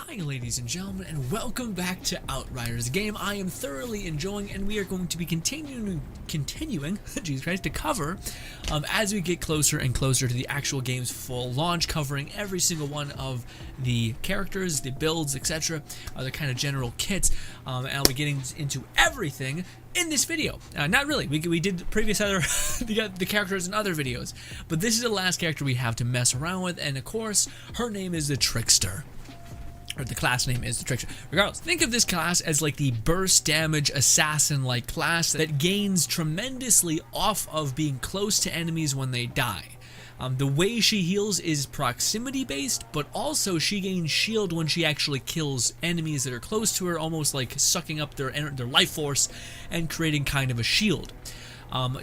Hi ladies and gentlemen, and welcome back to Outriders, a game I am thoroughly enjoying, and we are going to be continuing Jesus Christ, to cover as we get closer and closer to the actual game's full launch, covering every single one of the characters, the builds, etc., the kind of general kits, and I'll be getting into everything in this video. Not really, we did previous other the characters in other videos, but this is the last character we have to mess around with, and of course, her name is the Trickster. Or the class name is the Trickster. Regardless, think of this class as like the burst damage assassin-like class that gains tremendously off of being close to enemies when they die. The way she heals is proximity based, but also she gains shield when she actually kills enemies that are close to her, almost like sucking up their life force and creating kind of a shield.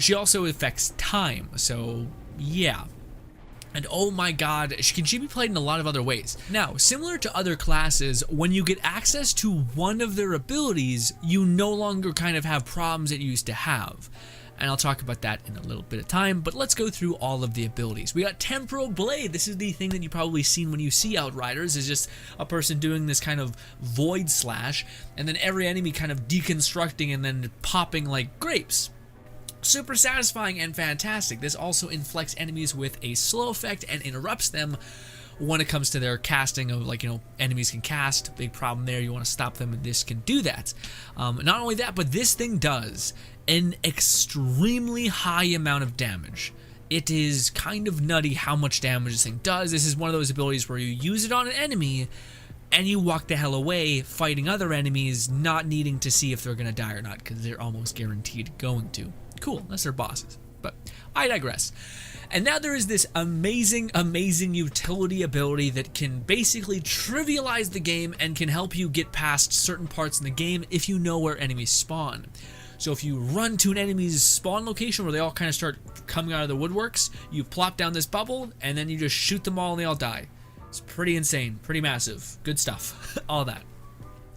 She also affects time, so yeah. And oh my god, can she be played in a lot of other ways? Now, similar to other classes, when you get access to one of their abilities, you no longer kind of have problems that you used to have. And I'll talk about that in a little bit of time, but let's go through all of the abilities. We got Temporal Blade. This is the thing that you've probably seen when you see Outriders, is just a person doing this kind of void slash, and then every enemy kind of deconstructing and then popping like grapes. Super satisfying and fantastic. This also inflicts enemies with a slow effect and interrupts them when it comes to their casting of, like, enemies can cast. Big problem there. You want to stop them, and this can do that. Not only that, but this thing does an extremely high amount of damage. It is kind of nutty how much damage this thing does. This is one of those abilities where you use it on an enemy and you walk the hell away fighting other enemies, not needing to see if they're going to die or not, because they're almost guaranteed going to. Cool, unless they're bosses, but I digress. And now there is this amazing utility ability that can basically trivialize the game and can help you get past certain parts in the game if you know where enemies spawn. So if you run to an enemy's spawn location where they all kind of start coming out of the woodworks, you plop down this bubble and then you just shoot them all and they all die. It's pretty insane, pretty massive, good stuff, all that.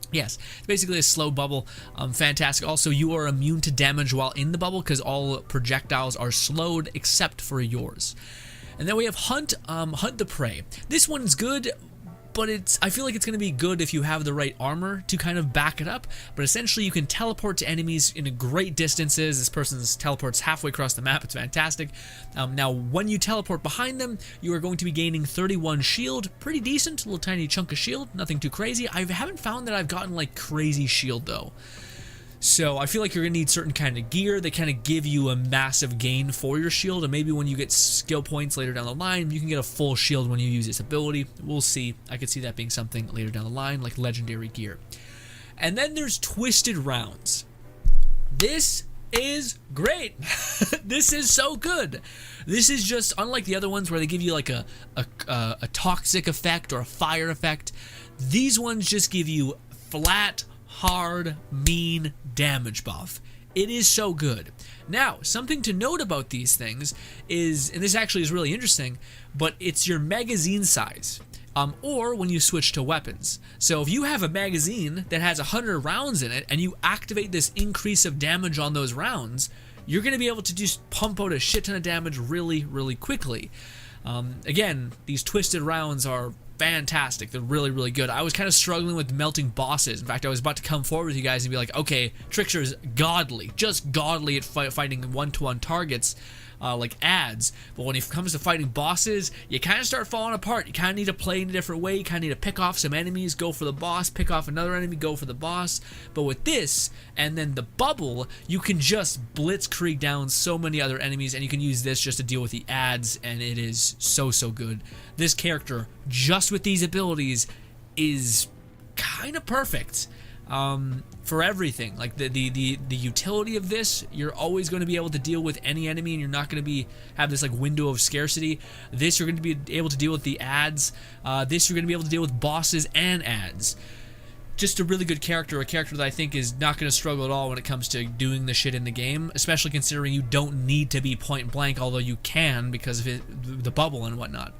Yes, it's basically a slow bubble. Fantastic. Also, you are immune to damage while in the bubble because all projectiles are slowed except for yours. And then we have Hunt the Prey. This one's good, but I feel like it's going to be good if you have the right armor to kind of back it up. But essentially, you can teleport to enemies in great distances. This person's teleports halfway across the map. It's fantastic. Now, when you teleport behind them, you are going to be gaining 31 shield. Pretty decent, a little tiny chunk of shield. Nothing too crazy. I haven't found that I've gotten like crazy shield though. So I feel like you're going to need certain kind of gear that kind of give you a massive gain for your shield, and maybe when you get skill points later down the line, you can get a full shield when you use this ability. We'll see. I could see that being something later down the line, like legendary gear. And then there's Twisted Rounds. This is great. This is so good. This is just unlike the other ones where they give you like a toxic effect or a fire effect. These ones just give you flat, hard, mean damage buff. It is so good. Now, something to note about these things is, and this actually is really interesting, but it's your magazine size, or when you switch to weapons. So if you have a magazine that has 100 rounds in it and you activate this increase of damage on those rounds, you're going to be able to just pump out a shit ton of damage really, really quickly. Again, these twisted rounds are fantastic. They're really, really good. I was kind of struggling with melting bosses. In fact, I was about to come forward with you guys and be like, okay, Trickster is godly, just godly at fighting one-to-one targets, like ads. But when it comes to fighting bosses, you kind of start falling apart. You kind of need to play in a different way. You kind of need to pick off some enemies, go for the boss, pick off another enemy, go for the boss. But with this, and then the bubble, you can just blitzkrieg down so many other enemies, and you can use this just to deal with the ads, and it is so, so good. This character, just with these abilities, is kind of perfect. For everything. Like the utility of this, you're always going to be able to deal with any enemy, and you're not going to have this like window of scarcity. This, you're going to be able to deal with the ads. This, you're going to be able to deal with bosses and ads. Just a really good character, a character that I think is not going to struggle at all when it comes to doing the shit in the game, especially considering you don't need to be point blank, although you can because of the bubble and whatnot.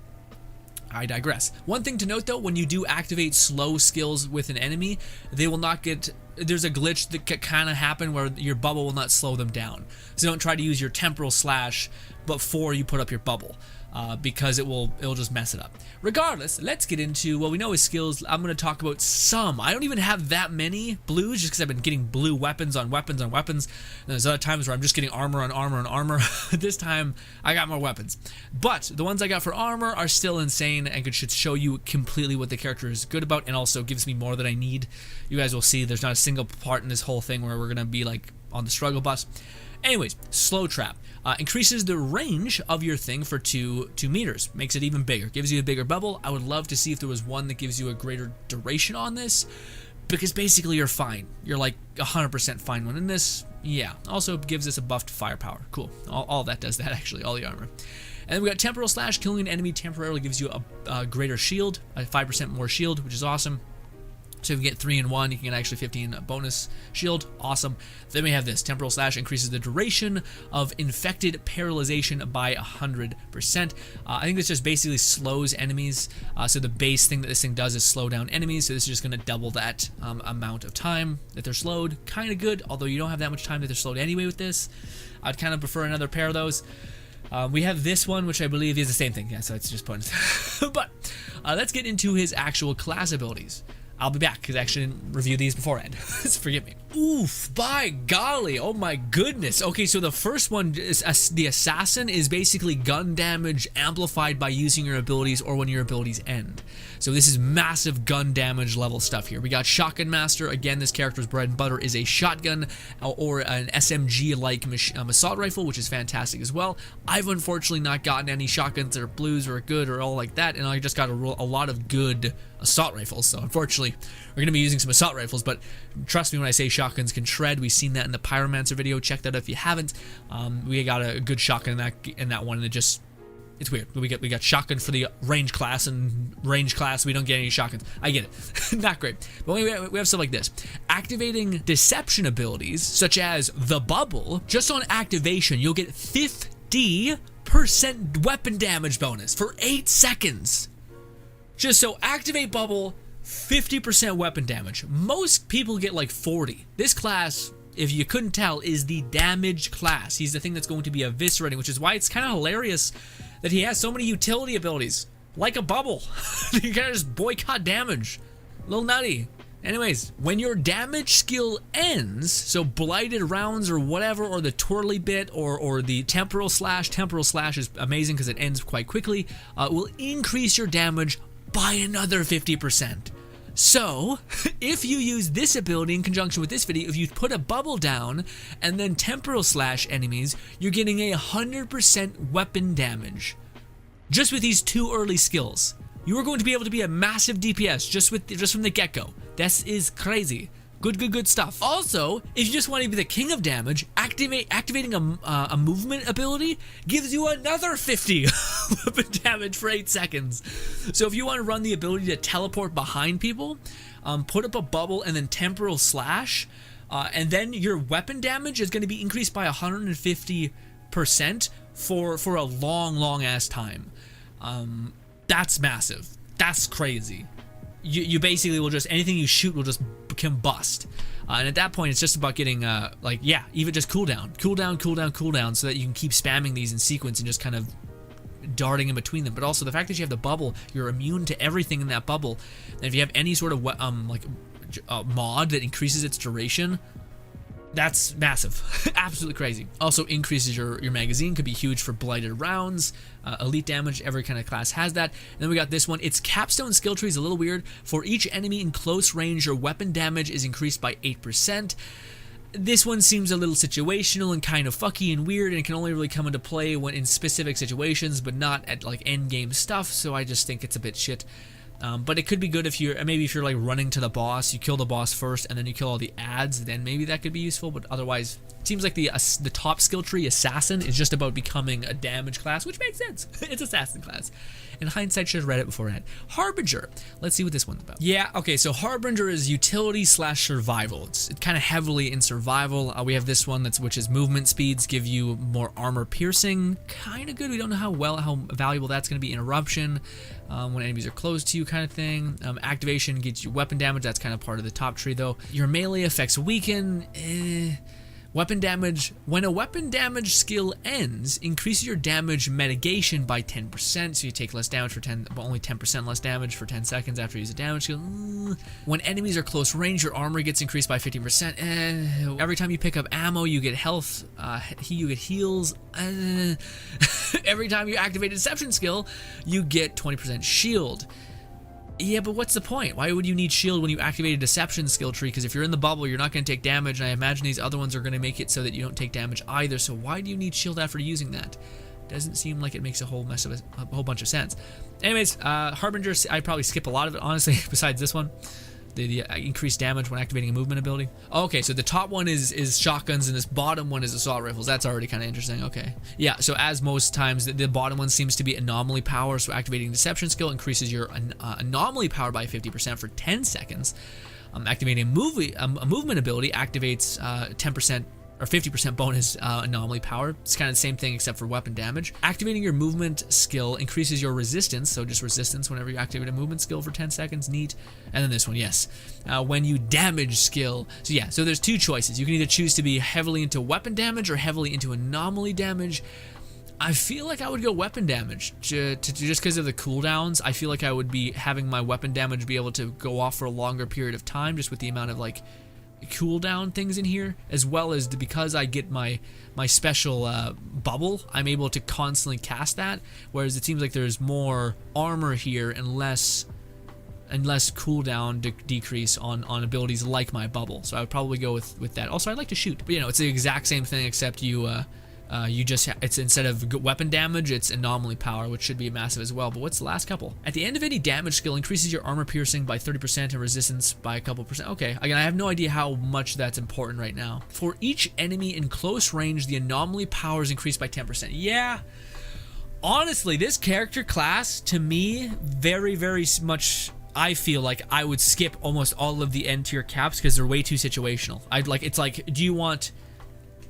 I digress. One thing to note though, when you do activate slow skills with an enemy, they will not get, there's a glitch that can kind of happen where your bubble will not slow them down. So don't try to use your Temporal Slash before you put up your bubble. because it'll just mess it up. Regardless, let's get into what we know is skills. I'm going to talk about some. I don't even have that many blues just because I've been getting blue weapons on weapons on weapons. And there's other times where I'm just getting armor on armor on armor. This time I got more weapons. But the ones I got for armor are still insane and should show you completely what the character is good about, and also gives me more than I need. You guys will see there's not a single part in this whole thing where we're going to be like on the struggle bus. Anyways, slow trap. Increases the range of your thing for 2 meters. Makes it even bigger. Gives you a bigger bubble. I would love to see if there was one that gives you a greater duration on this, because basically you're fine. You're like 100% fine when in this. Yeah. Also gives us a buffed firepower. Cool. All that does that, actually. All the armor. And then we got Temporal Slash. Killing an enemy temporarily gives you a greater shield. A 5% more shield, which is awesome. So if you get 3 in 1, you can get actually 15 bonus shield. Awesome. Then we have this. Temporal Slash increases the duration of infected paralyzation by 100%. I think this just basically slows enemies. So the base thing that this thing does is slow down enemies. So this is just going to double that amount of time that they're slowed. Kind of good, although you don't have that much time that they're slowed anyway with this. I'd kind of prefer another pair of those. We have this one, which I believe is the same thing. Yeah, so it's just pointless. But let's get into his actual class abilities. I'll be back because I actually didn't review these beforehand. Forgive me. Oof, by golly, oh my goodness. Okay, so the first one, is the Assassin, is basically gun damage amplified by using your abilities or when your abilities end. So this is massive gun damage level stuff here. We got Shotgun Master. Again, this character's bread and butter is a shotgun or an SMG-like assault rifle, which is fantastic as well. I've unfortunately not gotten any shotguns that are blues or good or all like that, and I just got a lot of good assault rifles. So unfortunately, we're going to be using some assault rifles, but trust me when I say shotguns can shred. We've seen that in the Pyromancer video. Check that out if you haven't. We got a good shotgun in that one, and it's weird. We got shotgun for the range class, and range class we don't get any shotguns. I get it. Not great. But we have stuff like this. Activating deception abilities, such as the bubble. Just on activation, you'll get 50% weapon damage bonus for 8 seconds. Just so activate bubble, 50% weapon damage. Most people get like 40. This class, if you couldn't tell, is the damage class. He's the thing that's going to be eviscerating, which is why it's kind of hilarious that he has so many utility abilities. Like a bubble. You kind of just boycott damage. A little nutty. Anyways, when your damage skill ends, so blighted rounds or whatever, or the twirly bit, or the Temporal Slash is amazing because it ends quite quickly, will increase your damage by another 50%. So, if you use this ability in conjunction with this video, if you put a bubble down and then Temporal Slash enemies, you're getting 100% weapon damage. Just with these 2 early skills. You are going to be able to be a massive DPS just from the get-go. This is crazy. Good stuff. Also, if you just want to be the king of damage, activating a movement ability gives you another 50 weapon damage for 8 seconds. So if you want to run the ability to teleport behind people, put up a bubble and then Temporal Slash, and then your weapon damage is going to be increased by 150% for a long ass time. That's massive. That's crazy. You basically will just, anything you shoot will just combust. And at that point, it's just about getting, even just cooldown, so that you can keep spamming these in sequence and just kind of darting in between them. But also, the fact that you have the bubble, you're immune to everything in that bubble. And if you have any sort of, mod that increases its duration, that's massive. Absolutely crazy. Also increases your magazine, could be huge for blighted rounds, elite damage. Every kind of class has that. And then we got this one. Its capstone skill tree is a little weird. For each enemy in close range, your weapon damage is increased by 8%. This one seems a little situational and kind of fucky and weird, and it can only really come into play when in specific situations, but not at like end game stuff. So I just think it's a bit shit. But it could be good if you're like running to the boss, you kill the boss first and then you kill all the ads, then maybe that could be useful. But otherwise, it seems like the top skill tree, Assassin, is just about becoming a damage class, which makes sense. It's Assassin class. In hindsight, should have read it beforehand. Harbinger. Let's see what this one's about. Yeah, okay, so Harbinger is utility / survival. It's kind of heavily in survival. We have this one which is movement speeds, give you more armor piercing. Kind of good. We don't know how valuable that's going to be. Interruption. When enemies are close to you, kind of thing. Activation gets you weapon damage. That's kind of part of the top tree, though. Your melee effects weaken. Weapon damage. When a weapon damage skill ends, increase your damage mitigation by 10%. So you take less damage for 10, but only 10% less damage for 10 seconds after you use a damage skill. When enemies are close range, your armor gets increased by 15%. Every time you pick up ammo, you get health. You get heals. Every time you activate a deception skill, you get 20% shield. Yeah, but what's the point? Why would you need shield when you activate a deception skill tree? Because if you're in the bubble, you're not going to take damage, and I imagine these other ones are going to make it so that you don't take damage either. So why do you need shield after using that? Doesn't seem like it makes a whole bunch of sense. Anyways, Harbinger, I'd probably skip a lot of it, honestly, besides this one. The increased damage when activating a movement ability. Okay, so the top one is shotguns, and this bottom one is assault rifles. That's already kind of interesting. Okay. Yeah, so as most times, the bottom one seems to be anomaly power, so activating deception skill increases your anomaly power by 50% for 10 seconds. Activating a movement ability activates 10% or 50% bonus anomaly power. It's kind of the same thing except for weapon damage. Activating your movement skill increases your resistance, so just resistance whenever you activate a movement skill for 10 seconds. Neat. And then this one, yes. When you damage skill. So yeah, so there's two choices. You can either choose to be heavily into weapon damage or heavily into anomaly damage. I feel like I would go weapon damage just because of the cooldowns. I feel like I would be having my weapon damage be able to go off for a longer period of time just with the amount of like cooldown things in here, as well as because I get my special bubble, I'm able to constantly cast that, whereas it seems like there's more armor here and less cooldown decrease on abilities like my bubble. So I would probably go with that. Also, I'd like to shoot, but it's the exact same thing except it's instead of weapon damage, it's anomaly power, which should be massive as well. But what's the last couple? At the end of any damage skill, increases your armor piercing by 30% and resistance by a couple percent. Okay, again, I have no idea how much that's important right now. For each enemy in close range, the anomaly power is increased by 10%. Yeah, honestly, this character class, to me, very, very much, I feel like I would skip almost all of the end tier caps because they're way too situational. It's like, do you want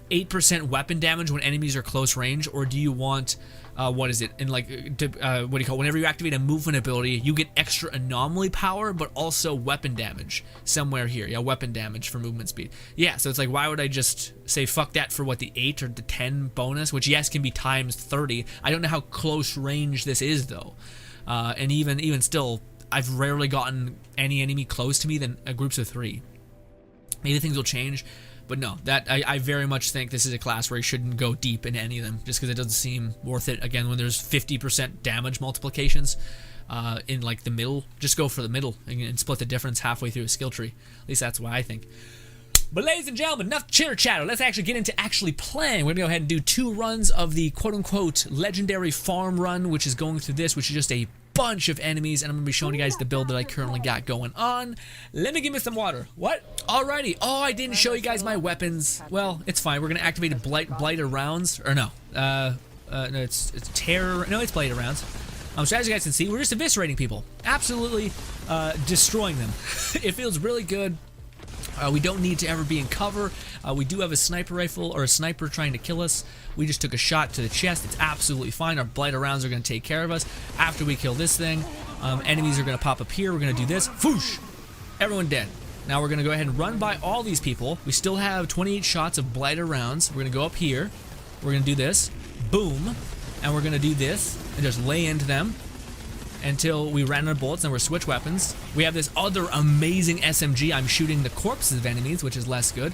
8% weapon damage when enemies are close range, or do you want what is it? And like whenever you activate a movement ability, you get extra anomaly power, but also weapon damage somewhere here. Yeah, weapon damage for movement speed. Yeah, so it's like, why would I just say fuck that for what, the 8 or the 10 bonus, which yes can be times 30. I don't know how close range this is though, and even still, I've rarely gotten any enemy close to me than groups of 3. Maybe things will change. But no, I very much think this is a class where you shouldn't go deep into any of them, just because it doesn't seem worth it. Again, when there's 50% damage multiplications in like the middle, just go for the middle and split the difference halfway through a skill tree. At least that's what I think. But ladies and gentlemen, enough chitter chatter. Let's actually get into actually playing. We're gonna go ahead and do 2 runs of the quote-unquote legendary farm run, which is going through this, which is just a bunch of enemies, and I'm gonna be showing you guys the build that I currently got going on. Let me give me some water. What? Alrighty. Oh, I didn't show you guys my weapons. Well, it's fine. We're gonna activate a blighter rounds, or no? No, it's terror. No, it's blighter rounds. So as you guys can see, we're just eviscerating people, absolutely destroying them. It feels really good. We don't need to ever be in cover. We do have a sniper rifle or a sniper trying to kill us. We just took a shot to the chest. It's absolutely fine. Our blighter rounds are going to take care of us. After we kill this thing, enemies are going to pop up here. We're going to do this. Foosh! Everyone dead. Now we're going to go ahead and run by all these people. We still have 28 shots of blighter rounds. We're going to go up here. We're going to do this. Boom. And we're going to do this and just lay into them until we ran out of bullets, and we're switch weapons. We have this other amazing SMG. I'm shooting the corpses of enemies, which is less good.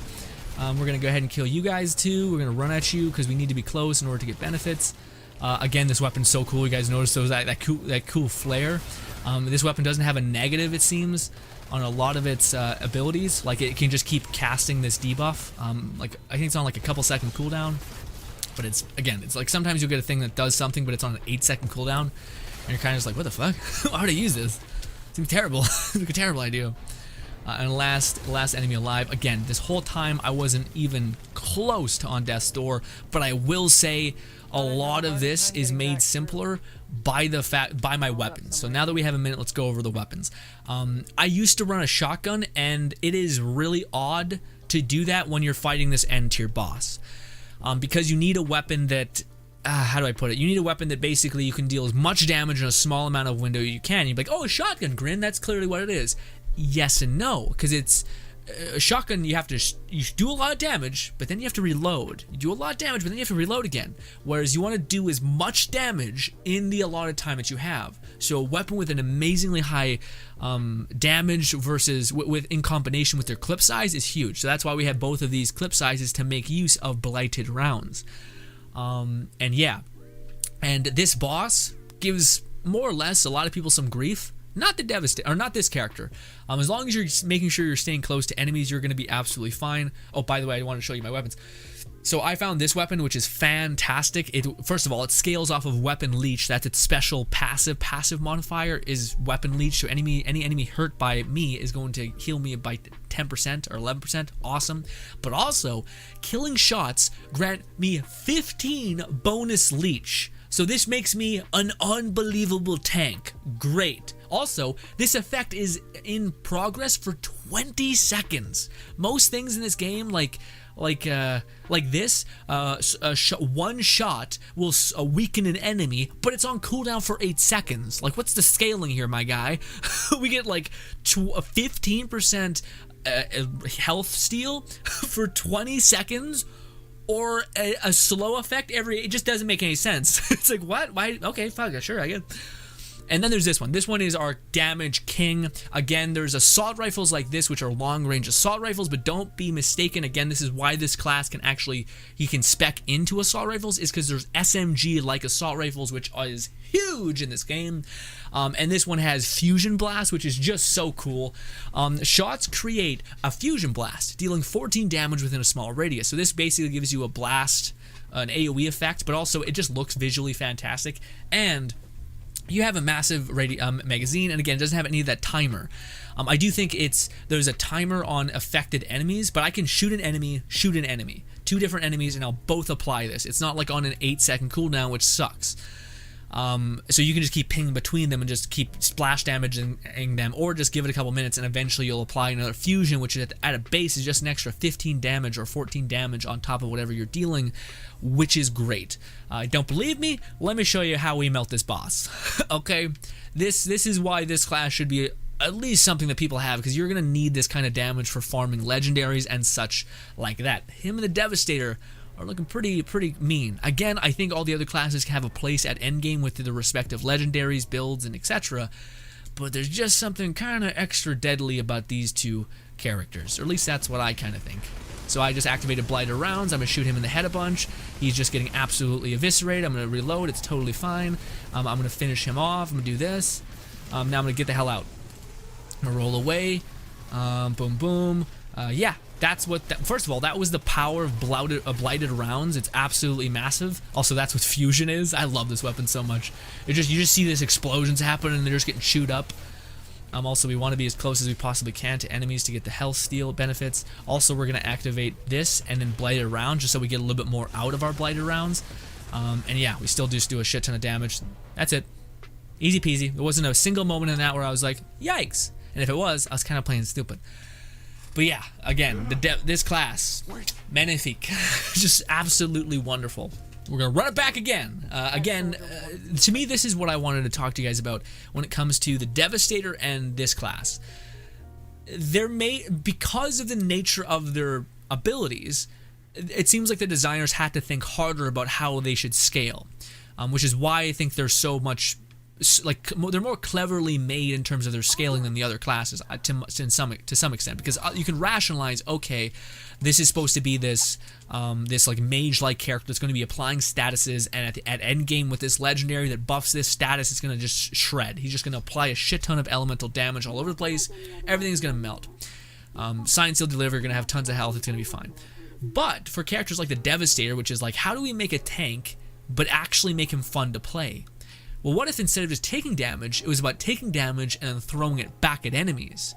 We're going to go ahead and kill you guys too. We're going to run at you because we need to be close in order to get benefits. Again, this weapon's so cool. You guys notice that cool flare. This weapon doesn't have a negative, it seems, on a lot of its abilities. Like, it can just keep casting this debuff. Like, I think it's on like a couple second cooldown. But it's like sometimes you'll get a thing that does something, but it's on an 8-second cooldown. And you're kind of just like, what the fuck? Why would I use this? It seems terrible. It's like a terrible idea. And last enemy alive. Again, this whole time I wasn't even close to on death's door, but I will say a lot of this is made simpler by my weapons. So now that we have a minute, let's go over the weapons. I used to run a shotgun, and it is really odd to do that when you're fighting this end tier boss, because you need a weapon that. How do I put it? You need a weapon that basically you can deal as much damage in a small amount of window you can. You'd be like, oh, a shotgun, GRINN, that's clearly what it is. Yes and no, because it's a shotgun, you do a lot of damage, but then you have to reload. You do a lot of damage, but then you have to reload again. Whereas you want to do as much damage in the allotted time that you have. So a weapon with an amazingly high damage versus in combination with their clip size is huge. So that's why we have both of these clip sizes to make use of blighted rounds. And yeah, and this boss gives more or less a lot of people some grief. Not the Devastator, or not this character. As long as you're making sure you're staying close to enemies, you're going to be absolutely fine. Oh, by the way, I want to show you my weapons. So I found this weapon, which is fantastic. First of all, it scales off of Weapon Leech. That's its special passive. Passive modifier is Weapon Leech. So any enemy hurt by me is going to heal me by 10% or 11%. Awesome. But also, killing shots grant me 15 bonus leech. So this makes me an unbelievable tank. Great. Also, this effect is in progress for 20 seconds. Most things in this game, like this, one shot will weaken an enemy, but it's on cooldown for 8 seconds. Like, what's the scaling here, my guy? We get like 15% health steal for 20 seconds. Or a slow effect it just doesn't make any sense. It's like, what? Why? Okay, fuck, sure, I get it. And then there's this one. This one is our damage king. Again, there's assault rifles like this, which are long-range assault rifles, but don't be mistaken. Again, this is why this class can actually, he can spec into assault rifles, is because there's SMG-like assault rifles, which is huge in this game. And this one has fusion blast, which is just so cool. Shots create a fusion blast, dealing 14 damage within a small radius. So this basically gives you a blast, an AoE effect, but also it just looks visually fantastic. And you have a massive magazine, and again, it doesn't have any of that timer. I do think there's a timer on affected enemies, but I can shoot an enemy, two different enemies, and I'll both apply this. It's not like on an 8-second cooldown, which sucks. So you can just keep pinging between them and just keep splash damaging them, or just give it a couple minutes and eventually you'll apply another fusion, which at a base is just an extra 15 damage or 14 damage on top of whatever you're dealing, which is great. Don't believe me? Let me show you how we melt this boss. Okay, this is why this class should be at least something that people have, because you're going to need this kind of damage for farming legendaries and such like that. Him and the Devastator are looking pretty mean. Again, I think all the other classes have a place at endgame with the respective legendaries, builds, and etc. But there's just something kind of extra deadly about these two characters, or at least that's what I kind of think. So I just activated Blighted Rounds. I'm going to shoot him in the head a bunch. He's just getting absolutely eviscerated. I'm going to reload. It's totally fine. I'm going to finish him off. I'm going to do this. Now I'm going to get the hell out. I'm going to roll away. Boom, boom. Yeah. That's what, first of all, that was the power of blighted rounds. It's absolutely massive. Also, that's what fusion is. I love this weapon so much. You just see these explosions happen and they're just getting chewed up. Also, we want to be as close as we possibly can to enemies to get the health steal benefits. Also, we're going to activate this and then blighted rounds just so we get a little bit more out of our blighted rounds. And yeah, we still just do a shit ton of damage. That's it. Easy peasy. There wasn't a single moment in that where I was like, yikes. And if it was, I was kind of playing stupid. But yeah, again, this class, magnifique, just absolutely wonderful. We're going to run it back again. To me, this is what I wanted to talk to you guys about when it comes to the Devastator and this class. Because of the nature of their abilities, it seems like the designers had to think harder about how they should scale, which is why I think they're so much... like they're more cleverly made in terms of their scaling than the other classes to some extent, because you can rationalize, okay, this is supposed to be this like mage-like character that's going to be applying statuses, and at end game with this legendary that buffs this status, it's going to just shred. He's just going to apply a shit ton of elemental damage all over the place. Everything's going to melt. Sign, Seal, Deliver, going to have tons of health. It's going to be fine. But for characters like the Devastator, which is like, how do we make a tank but actually make him fun to play? Well, what if instead of just taking damage, it was about taking damage and throwing it back at enemies?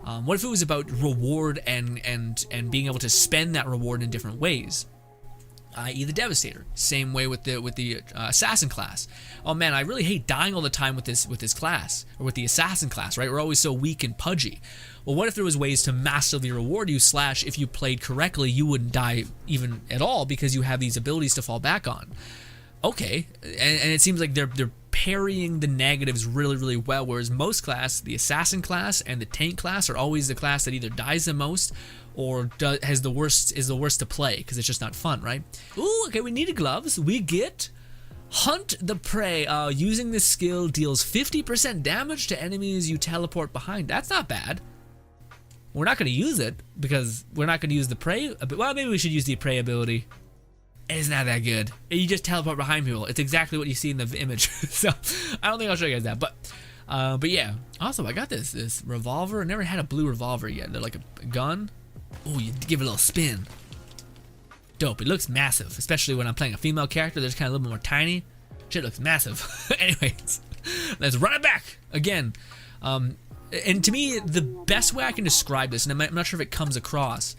What if it was about reward and being able to spend that reward in different ways? I.e. the Devastator. Same way with the Assassin class. Oh man, I really hate dying all the time with this class, or with the Assassin class, right? We're always so weak and pudgy. Well, what if there was ways to massively reward you, / if you played correctly, you wouldn't die even at all because you have these abilities to fall back on? Okay, and it seems like they're parrying the negatives really, really well, whereas most class, the assassin class and the tank class, are always the class that either dies the most or is the worst to play because it's just not fun, right? Ooh, okay, we needed gloves. We get Hunt the Prey. Using this skill deals 50% damage to enemies you teleport behind. That's not bad. We're not going to use it because we're not going to use the prey. Well, maybe we should use the prey ability. It's not that good. You just teleport behind people. It's exactly what you see in the image. So I don't think I'll show you guys that. But yeah. Also, I got this revolver. I never had a blue revolver yet. They're like a gun. Oh, you give it a little spin. Dope. It looks massive, especially when I'm playing a female character. They're just kind of a little bit more tiny. Shit looks massive. Anyways, let's run it back again. And to me, the best way I can describe this, and I'm not sure if it comes across,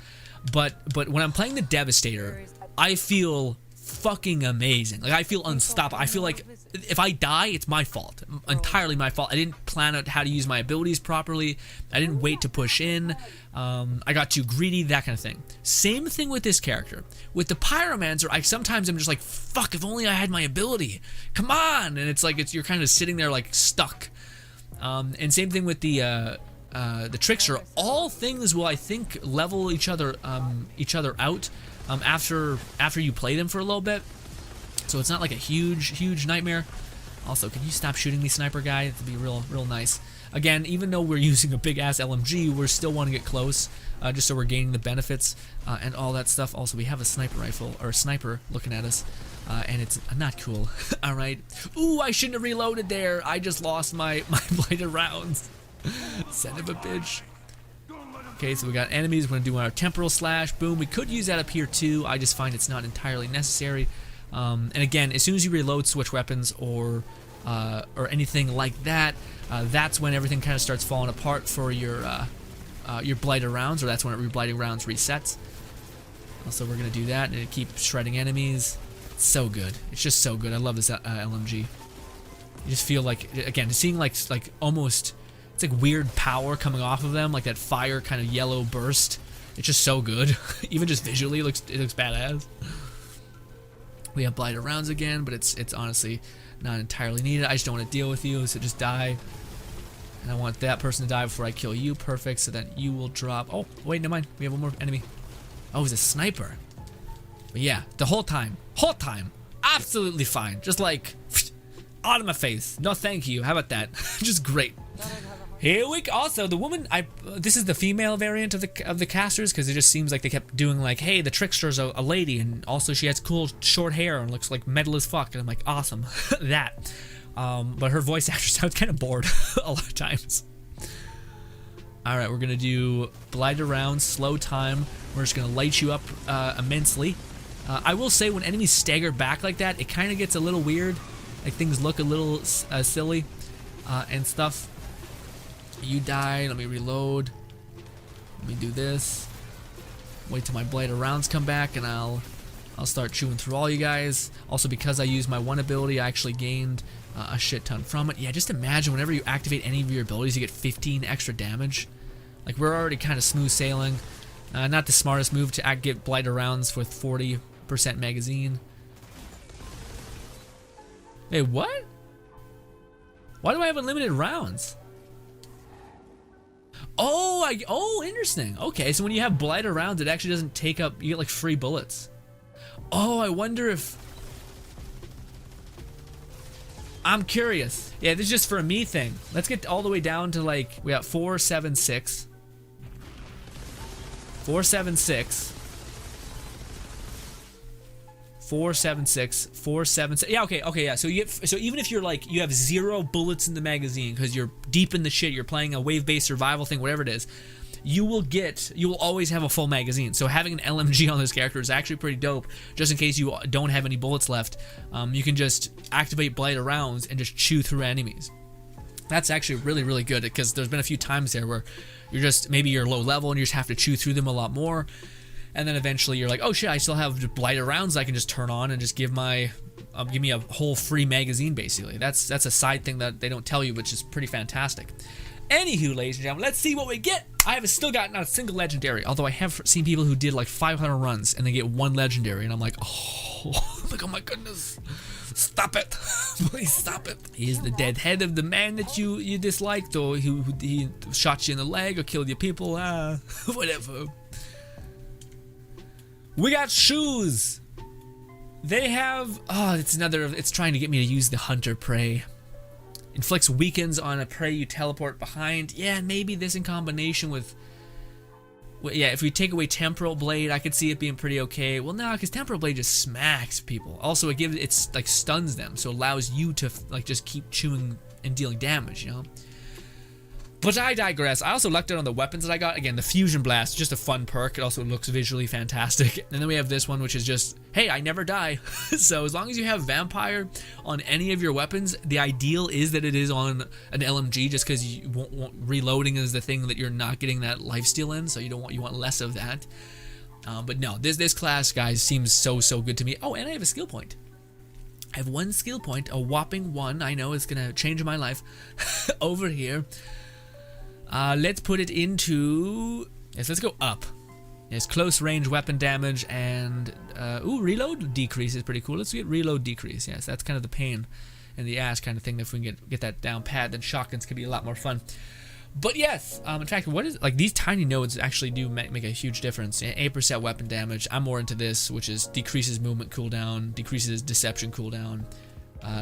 but when I'm playing the Devastator, I feel fucking amazing. Like, I feel unstoppable. I feel like if I die, it's my fault. Entirely my fault. I didn't plan out how to use my abilities properly. I didn't wait to push in. I got too greedy, that kind of thing. Same thing with this character. With the Pyromancer, sometimes I'm just like, fuck, if only I had my ability. Come on! And it's like, you're kind of sitting there like stuck. And same thing with the Trickster. All things will, I think, level each other out after you play them for a little bit. So it's not like a huge nightmare. Also, can you stop shooting me, sniper guy? It'd be real nice. Again, even though we're using a big ass LMG, we're still want to get close, just so we're gaining the benefits and all that stuff. Also, we have a sniper rifle or a sniper looking at us. And it's not cool. All right. Ooh, I shouldn't have reloaded there. I just lost my bladed rounds. Son of a bitch. Okay, so we got enemies. We're gonna do our Temporal Slash. Boom. We could use that up here too. I just find it's not entirely necessary. And again, as soon as you reload, switch weapons or anything like that, that's when everything kind of starts falling apart for your blighted rounds, or that's when your blighted rounds resets. Also, we're gonna do that and keep shredding enemies. It's so good. It's just so good. I love this LMG. You just feel like, again, seeing like almost, it's like weird power coming off of them, like that fire kind of yellow burst. It's just so good. Even just visually, it looks badass. We have blighted rounds again, but it's honestly not entirely needed. I just don't want to deal with you, so just die. And I want that person to die before I kill you. Perfect. So that you will drop. Oh, wait, never mind. We have one more enemy. Oh, he's a sniper. But yeah, the whole time, absolutely fine. Just like, out of my face. No, thank you. How about that? Just great. Here we go. Also, the woman, this is the female variant of the casters, because it just seems like they kept doing like, hey, the Trickster's a lady, and also she has cool short hair and looks like metal as fuck, and I'm like, awesome. That. But her voice actor sounds kind of bored a lot of times. All right, we're gonna do blighted rounds, slow time. We're just gonna light you up immensely. I will say, when enemies stagger back like that, it kind of gets a little weird. Like, things look a little silly and stuff. You die. Let me reload. Let me do this. Wait till my blighted rounds come back, and I'll start chewing through all you guys. Also, because I used my one ability, I actually gained a shit ton from it. Yeah, just imagine whenever you activate any of your abilities, you get 15 extra damage. Like, we're already kind of smooth sailing. Not the smartest move to get blighted rounds with 40% magazine. Hey, what? Why do I have unlimited rounds? Oh, interesting. Okay, so when you have blighted rounds, it actually doesn't take up, you get like free bullets. Oh, I wonder if, I'm curious. Yeah, this is just for a me thing. Let's get all the way down to like, we got 476. 476. 476, 476. Yeah, okay, yeah. So even if you're like, you have 0 bullets in the magazine because you're deep in the shit, you're playing a wave-based survival thing, whatever it is, you will always have a full magazine. So having an LMG on this character is actually pretty dope. Just in case you don't have any bullets left, you can just activate blighted rounds and just chew through enemies. That's actually really good, because there's been a few times there where maybe you're low level and you just have to chew through them a lot more. And then eventually you're like, oh shit, I still have blighted rounds I can just turn on and just give me a whole free magazine, basically. That's a side thing that they don't tell you, which is pretty fantastic. Anywho, ladies and gentlemen, let's see what we get. I have still got not a single legendary, although I have seen people who did like 500 runs and they get 1 legendary, and I'm like, oh. Like, oh my goodness. Stop it. Please stop it. He is the dead head of the man that you disliked, or he shot you in the leg or killed your people. Whatever. We got shoes. They have, it's trying to get me to use the hunter prey. Inflicts weakens on a prey you teleport behind. Yeah, maybe this in combination with, yeah, if we take away Temporal Blade, I could see it being pretty okay. Well, no, because Temporal Blade just smacks people. Also, it's like stuns them, so it allows you to like just keep chewing and dealing damage, you know? But I digress. I also lucked out on the weapons that I got. Again, the Fusion Blast, just a fun perk. It also looks visually fantastic. And then we have this one, which is just, hey, I never die. So as long as you have Vampire on any of your weapons, the ideal is that it is on an LMG, just because you won't reloading is the thing that you're not getting that lifesteal in, so you want less of that. But no, this class, guys, seems so good to me. Oh, and I have a skill point. I have one skill point, a whopping one. I know it's gonna change my life. Over here. Let's put it into, yes, let's go up. Yes, close range weapon damage and, reload decrease is pretty cool. Let's get reload decrease. Yes, that's kind of the pain in the ass kind of thing. If we can get that down pat, then shotguns could be a lot more fun. But yes, in fact, these tiny nodes actually do make a huge difference. 8% weapon damage. I'm more into this, which is decreases movement cooldown, decreases deception cooldown,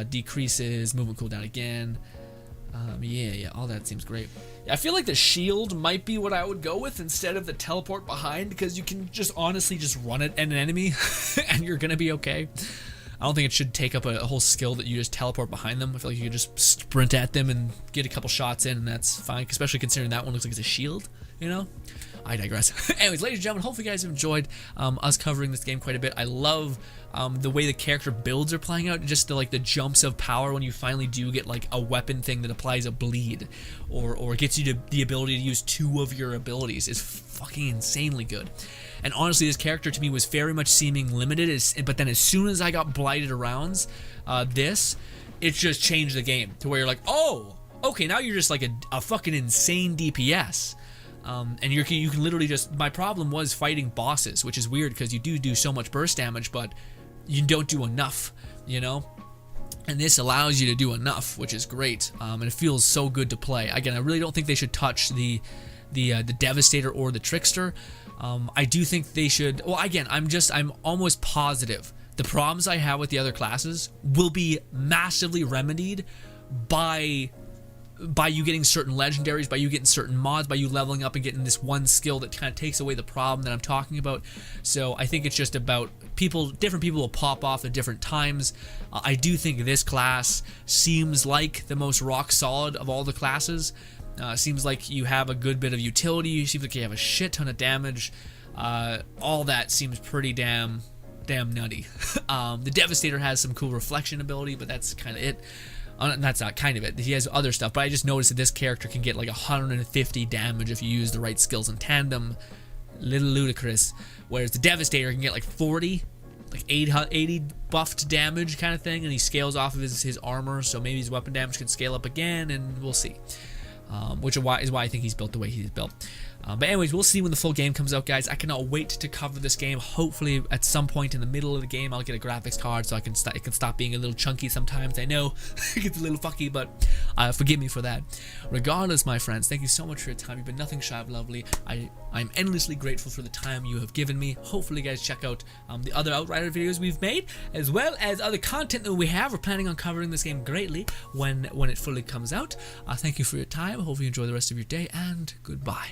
decreases movement cooldown again. Yeah, all that seems great. I feel like the shield might be what I would go with instead of the teleport behind, because you can just honestly just run it at an enemy and you're gonna be okay. I don't think it should take up a whole skill that you just teleport behind them. I feel like you could just sprint at them and get a couple shots in, and that's fine, especially considering that one looks like it's a shield, you know? I digress. Anyways, ladies and gentlemen, hopefully you guys have enjoyed us covering this game quite a bit. I love the way the character builds are playing out, just the jumps of power when you finally do get like a weapon thing that applies a bleed or gets you to the ability to use 2 of your abilities is fucking insanely good. And honestly, this character to me was very much seeming limited, but then as soon as I got blighted around it just changed the game to where you're like, oh, okay, now you're just like a fucking insane DPS. And you can literally just, my problem was fighting bosses, which is weird because you do so much burst damage, but you don't do enough, you know? And this allows you to do enough, which is great, and it feels so good to play. Again, I really don't think they should touch the Devastator or the Trickster. I do think they should, well, again, I'm almost positive the problems I have with the other classes will be massively remedied by you getting certain legendaries, by you getting certain mods, by you leveling up and getting this one skill that kind of takes away the problem that I'm talking about. So I think it's just about different people will pop off at different times. I do think this class seems like the most rock solid of all the classes. Seems like you have a good bit of utility. Seems like you have a shit ton of damage. All that seems pretty damn nutty. The Devastator has some cool reflection ability, but that's kind of it. That's not kind of it. He has other stuff, but I just noticed that this character can get like 150 damage if you use the right skills in tandem. Little ludicrous. Whereas the Devastator can get like 40, like 80 buffed damage kind of thing, and he scales off of his armor, so maybe his weapon damage can scale up again, and we'll see. Which is why I think he's built the way he's built. But anyways, we'll see when the full game comes out, guys. I cannot wait to cover this game. Hopefully, at some point in the middle of the game, I'll get a graphics card so it can stop being a little chunky sometimes. I know it gets a little fucky, but forgive me for that. Regardless, my friends, thank you so much for your time. You've been nothing shy of lovely. I'm endlessly grateful for the time you have given me. Hopefully, guys, check out the other Outrider videos we've made, as well as other content that we have. We're planning on covering this game greatly when it fully comes out. Thank you for your time. Hopefully, you enjoy the rest of your day, and goodbye.